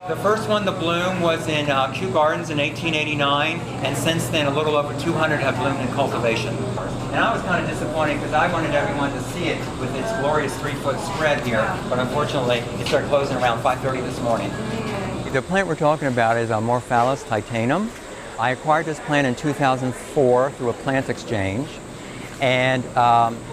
The first one to bloom was in Kew Gardens in 1889, and since then a little over 200 have bloomed in cultivation. And I was kind of disappointed because I wanted everyone to see it with its glorious 3-foot spread here, but unfortunately it started closing around 5:30 this morning. The plant we're talking about is Morphalis titanum. I acquired this plant in 2004 through a plant exchange. And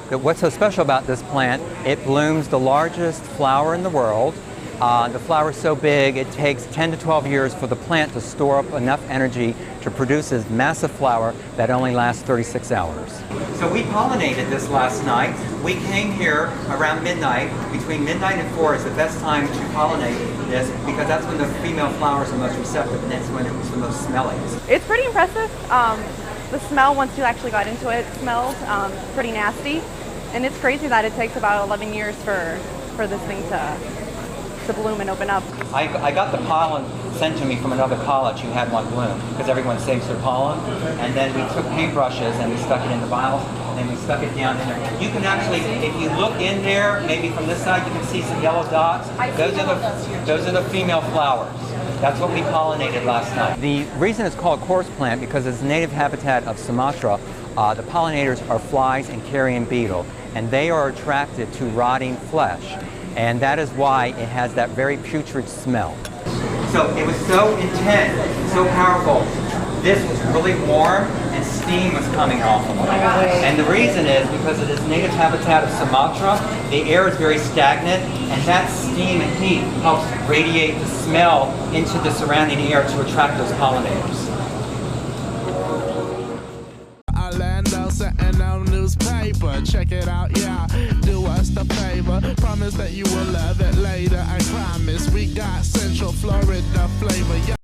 what's so special about this plant, it blooms the largest flower in the world. The flower is so big, it takes 10 to 12 years for the plant to store up enough energy to produce this massive flower that only lasts 36 hours. So we pollinated this last night. We came here around midnight. Between midnight and 4 is the best time to pollinate this because that's when the female flowers are most receptive and that's when it was the most smelly. It's pretty impressive. The smell, once you actually got into it, smelled pretty nasty. And it's crazy that it takes about 11 years for this thing to bloom and open up. I got the pollen sent to me from another college who had one bloom because everyone saves their pollen. And then we took paintbrushes and we stuck it in the vials and then we stuck it down in there. You can actually, if you look in there, maybe from this side, you can see some yellow dots. Those are the female flowers. That's what we pollinated last night. The reason it's called coarse plant because it's a native habitat of Sumatra. The pollinators are flies and carrion beetle, and they are attracted to rotting flesh. And that is why it has that very putrid smell. So it was so intense, so powerful. This was really warm and steam was coming off of it. And the reason is because of this native habitat of Sumatra, the air is very stagnant and that steam and heat helps radiate the smell into the surrounding air to attract those pollinators. Sitting on newspaper, check it out, yeah, do us the favor, promise that you will love it later, I promise, we got Central Florida flavor, yeah.